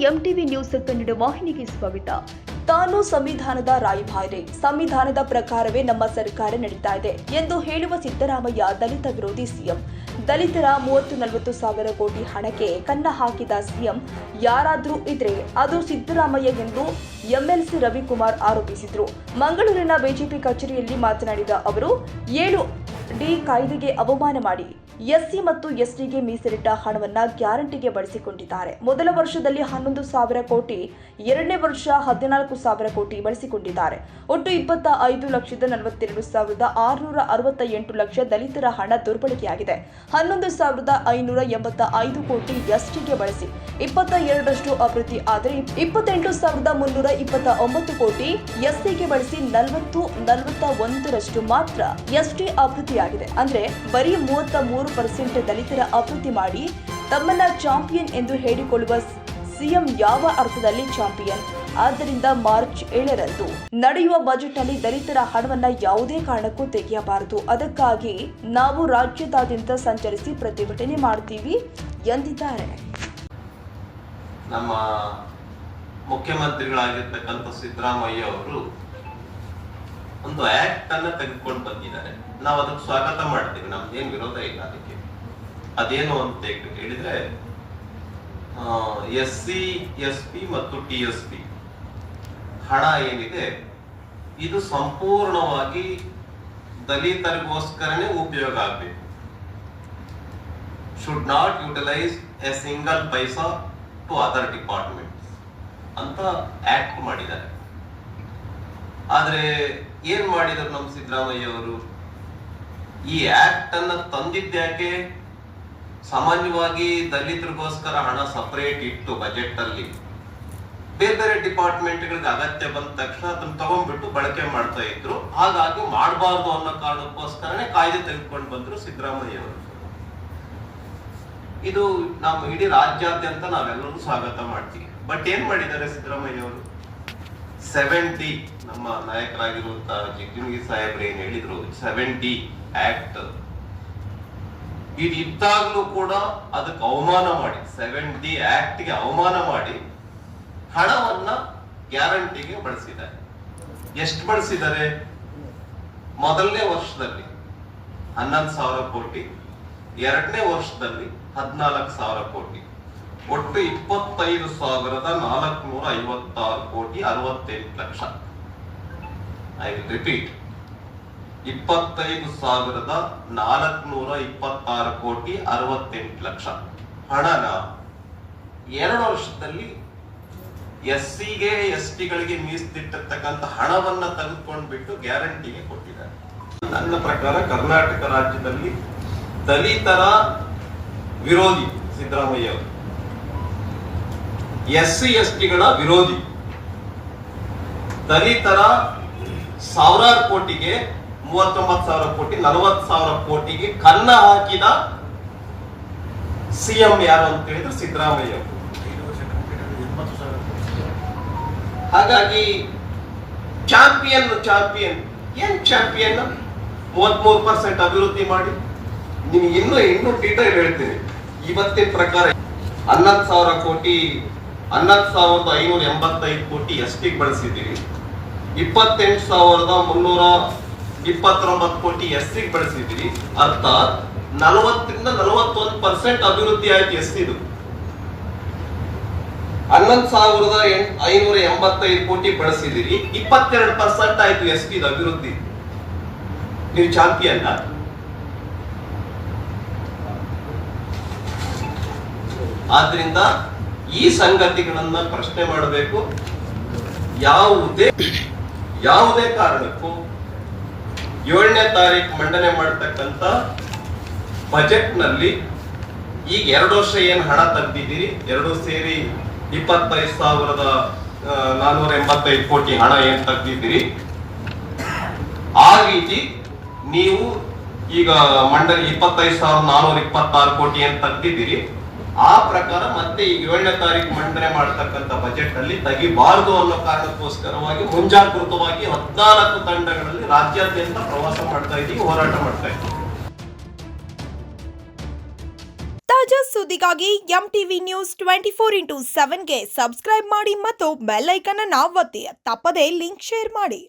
MTV news Kannada ವಾಹಿನಿಗೆ ಸ್ವಾಗತ. ತಾನು ಸಂವಿಧಾನದ ರಾಯಭಾರಿ, ಸಂವಿಧಾನದ ಪ್ರಕಾರವೇ ನಮ್ಮ ಸರ್ಕಾರ ನಡೀತಾ ಇದೆ ಎಂದು ಹೇಳುವ ಸಿದ್ದರಾಮಯ್ಯ ದಲಿತ ವಿರೋಧಿ ಸಿಎಂ. ದಲಿತರ 30-40 ಸಾವಿರ ಕೋಟಿ ಹಣಕ್ಕೆ ಕನ್ನ ಹಾಕಿದ ಸಿಎಂ ಯಾರಾದ್ರೂ ಇದ್ರೆ ಅದು ಸಿದ್ದರಾಮಯ್ಯ ಎಂದು ಎಂಎಲ್ಸಿ ರವಿಕುಮಾರ್ ಆರೋಪಿಸಿದರು. ಮಂಗಳೂರಿನ ಬಿಜೆಪಿ ಕಚೇರಿಯಲ್ಲಿ ಮಾತನಾಡಿದ ಅವರು 7D ಕಾಯ್ದೆಗೆ ಅವಮಾನ ಮಾಡಿ ಎಸ್ಸಿ ಮತ್ತು ಎಸ್ಟಿಗೆ ಮೀಸಲಿಟ್ಟ ಹಣವನ್ನ ಗ್ಯಾರಂಟಿಗೆ ಬಳಸಿಕೊಂಡಿದ್ದಾರೆ. ಮೊದಲ ವರ್ಷದಲ್ಲಿ 11,000 ಕೋಟಿ, ಎರಡನೇ ವರ್ಷ 14,000 ಕೋಟಿ ಬಳಸಿಕೊಂಡಿದ್ದಾರೆ. ಒಟ್ಟು 25,42,668 ಲಕ್ಷ ದಲಿತರ ಹಣ ದುರ್ಬಳಕೆಯಾಗಿದೆ. 11,585 ಕೋಟಿ ಎಸ್ಟಿಗೆ ಬಳಸಿ 22% ಅಭಿವೃದ್ಧಿ ಆದರೆ 28,329 ಕೋಟಿ ಎಸ್ಸಿಗೆ ಬಳಸಿ 41% ಮಾತ್ರ ಎಸ್ಟಿ ಅಭಿವೃದ್ಧಿಯಾಗಿದೆ. ಅಂದ್ರೆ ಬರೀ 33% ದಲಿತರ ಅಭಿವೃದ್ಧಿ ಮಾಡಿ ತಮ್ಮನ್ನ ಚಾಂಪಿಯನ್ ಎಂದು ಹೇಳಿಕೊಳ್ಳುವ ಸಿಎಂ ಯಾವ ಅರ್ಥದಲ್ಲಿ ಚಾಂಪಿಯನ್? ಆದ್ದರಿಂದ ಮಾರ್ಚ್ 7ರಂದು ನಡೆಯುವ ಬಜೆಟ್ನಲ್ಲಿ ದಲಿತರ ಹಣವನ್ನ ಯಾವುದೇ ಕಾರಣಕ್ಕೂ ತೆಗೆಯಬಾರದು. ಅದಕ್ಕಾಗಿ ನಾವು ರಾಜ್ಯದಾದ್ಯಂತ ಸಂಚರಿಸಿ ಪ್ರತಿಭಟನೆ ಮಾಡ್ತೀವಿ ಎಂದಿದ್ದಾರೆ. ನಮ್ಮ ಮುಖ್ಯಮಂತ್ರಿಗಳಾಗಿರ್ತಕ್ಕಂಥ ಸಿದ್ದರಾಮಯ್ಯ ಅವರು ಒಂದು ಆಕ್ಟ್ ಅನ್ನ ತೆಗೆದುಕೊಂಡು ಬಂದಿದ್ದಾರೆ. ನಾವು ಅದಕ್ಕೆ ಸ್ವಾಗತ ಮಾಡ್ತೀವಿ, ನಮ್ದೇನು ವಿರೋಧ ಇಲ್ಲ ಅದಕ್ಕೆ. ಅದೇನು ಅಂತ ಹೇಳಿದ್ರೆ SC, SP ಮತ್ತು TSP ಹಣ ಏನಿದೆ ಇದು ಸಂಪೂರ್ಣವಾಗಿ ದಲಿತರಿಗೋಸ್ಕರನೇ ಉಪಯೋಗ ಆಗಬೇಕು. Should not utilize a single paisa to other departments ಅಂತ ಆಕ್ಟ್ ಮಾಡಿದ್ದಾರೆ. ಆದ್ರೆ ಏನ್ ಮಾಡಿದ್ರು ನಮ್ಮ ಸಿದ್ದರಾಮಯ್ಯ ಅವರು? ಈ ಆಕ್ಟ್ ಅನ್ನ ತಂದಿದ್ದ್ಯಾಕೆ? ಸಾಮಾನ್ಯವಾಗಿ ದಲಿತರಿಗೋಸ್ಕರ ಹಣ ಸಪರೇಟ್ ಇಟ್ಟು ಬಜೆಟ್ ಅಲ್ಲಿ ಬೇರೆ ಬೇರೆ ಡಿಪಾರ್ಟ್ಮೆಂಟ್ಗಳಿಗೆ ಅಗತ್ಯ ಬಂದ ತಕ್ಷಣ ಅದನ್ನ ತಗೊಂಡ್ಬಿಟ್ಟು ಬಳಕೆ ಮಾಡ್ತಾ ಇದ್ರು. ಹಾಗಾಗಿ ಮಾಡಬಾರ್ದು ಅನ್ನೋ ಕಾರಣಕ್ಕೋಸ್ಕರನೇ ಕಾಯ್ದೆ ತೆಗೆದುಕೊಂಡು ಬಂದ್ರು ಸಿದ್ದರಾಮಯ್ಯ ಅವರು. ಇದು ನಮ್ಮ ಇಡೀ ರಾಜ್ಯಾದ್ಯಂತ ನಾವೆಲ್ಲರೂ ಸ್ವಾಗತ ಮಾಡ್ತೀವಿ. ಬಟ್ ಏನ್ ಮಾಡಿದ್ದಾರೆ ಸಿದ್ದರಾಮಯ್ಯ ಅವರು? 7D ನಮ್ಮ ನಾಯಕರಾಗಿರುವಂತಹ ಜಿಗ್ಗಿಣಗಿ ಸಾಹೇಬ್ರು ಏನ್ ಹೇಳಿದ್ರು, 7D ಆಕ್ಟ್ ಇದ್ದಾಗ್ಲೂ ಕೂಡ ಅದಕ್ಕೆ ಅವಮಾನ ಮಾಡಿ, 7D ಆಕ್ಟ್ ಗೆ ಅವಮಾನ ಮಾಡಿ ಹಣವನ್ನ ಗ್ಯಾರಂಟಿಗೆ ಬಳಸಿದ್ದಾರೆ. ಎಷ್ಟು ಬಳಸಿದ್ದಾರೆ? ಮೊದಲನೇ ವರ್ಷದಲ್ಲಿ 11,000 ಕೋಟಿ, ಎರಡನೇ ವರ್ಷದಲ್ಲಿ 14,000 ಕೋಟಿ, ಒಟ್ಟು 25,456 ಕೋಟಿ 68 ಲಕ್ಷ. ಐ ವಿಲ್ ರಿಪೀಟ್, 25,426 ಕೋಟಿ 68 ಲಕ್ಷ ಹಣನ 2 ವರ್ಷದಲ್ಲಿ SCಗೆ STಗಳಿಗೆ ಮೀಸಲಿಟ್ಟಿರ್ತಕ್ಕಂಥ ಹಣವನ್ನ ತೆಗೆದುಕೊಂಡ್ಬಿಟ್ಟು ಗ್ಯಾರಂಟಿಗೆ ಕೊಟ್ಟಿದ್ದಾರೆ. ನನ್ನ ಪ್ರಕಾರ ಕರ್ನಾಟಕ ರಾಜ್ಯದಲ್ಲಿ ದಲಿತರ ವಿರೋಧಿ ಸಿದ್ದರಾಮಯ್ಯ ಅವರು, SC STಗಳ ವಿರೋಧಿ, ದಲಿತರ 1,000 ಕೋಟಿಗೆ 39,000 ಕೋಟಿ 40,000 ಕೋಟಿಗೆ ಕನ್ನ ಹಾಕಿದ ಸಿಎಂ ಯಾರು ಅಂತ ಹೇಳಿದ್ರೆ ಸಿದ್ದರಾಮಯ್ಯ ಅವರು. ಹಾಗಾಗಿ ಚಾಂಪಿಯನ್ ಏನ್ ಚಾಂಪಿಯನ್? 33% ಅಭಿವೃದ್ಧಿ ಮಾಡಿ. ನಿಮ್ಗೆ ಇನ್ನೂ ಡೀಟೇಲ್ ಹೇಳ್ತೀನಿ. ಇವತ್ತಿನ ಪ್ರಕಾರ 11,000 ಕೋಟಿ 11,585 ಕೋಟಿ ಎಸ್ಟಿಗೆ ಬಳಸಿದ್ದೀರಿ, 28,329 ಕೋಟಿ ಎಸ್ಟಿಗೆ ಬಳಸಿದ್ದೀರಿ. ಅರ್ಥಾತ್ 40-41% ಅಭಿವೃದ್ಧಿ ಆಯ್ತು ಎಸ್ಟಿದು. 11,585 ಕೋಟಿ ಬಳಸಿದಿರಿ, 22% ಆಯ್ತು ಎಸ್ಟಿದು ಅಭಿವೃದ್ಧಿ. ನೀವು ಚಾಂಪಿಯನ್? ಆದ್ರಿಂದ ಈ ಸಂಗತಿಗಳನ್ನ ಪ್ರಶ್ನೆ ಮಾಡಬೇಕು. ಯಾವುದೇ ಕಾರಣಕ್ಕೂ 7ನೇ ತಾರೀಕು ಮಂಡನೆ ಮಾಡತಕ್ಕಂತ ಬಜೆಟ್ ನಲ್ಲಿ ಈಗ 2 ವರ್ಷ ಏನ್ ಹಣ ತೆಗೆದಿದ್ದೀರಿ, 2 ಸೇರಿ 25,485 ಕೋಟಿ ಹಣ ಏನ್ ತೆಗೆದಿದ್ದೀರಿ, ಆ ರೀತಿ ನೀವು ಈಗ ಮಂಡನೆ 25,426 ಕೋಟಿ ಏನ್ ತೆಗೆದಿದ್ದೀರಿ, ಆ ಪ್ರಕಾರ ಮತ್ತೆ ಈಗ 7ನೇ ತಾರೀಕು ಮಂಡನೆ ಮಾಡತಕ್ಕಂತ ಬಜೆಟ್ ಅಲ್ಲಿ ತೆಗಿಬಾರದು ಅನ್ನೋ ಕಾರಣಕ್ಕೋಸ್ಕರವಾಗಿ ಮುಂಜಾಗೃತವಾಗಿ 14 ತಂಡಗಳಲ್ಲಿ ರಾಜ್ಯಾದ್ಯಂತ ಪ್ರವಾಸ ಮಾಡ್ತಾ ಇದ್ದೀವಿ, ಹೋರಾಟ ಮಾಡ್ತಾ ಇದ್ದೀವಿ. ತಾಜಾ ಸುದ್ದಿಗಾಗಿ MTV News 24/7ಗೆ ಸಬ್ಸ್ಕ್ರೈಬ್ ಮಾಡಿ ಮತ್ತು ಬೆಲ್ ಐಕಾನ್ ಅನ್ನು ಒತ್ತಿ ತಪ್ಪದೇ ಲಿಂಕ್ ಶೇರ್ ಮಾಡಿ.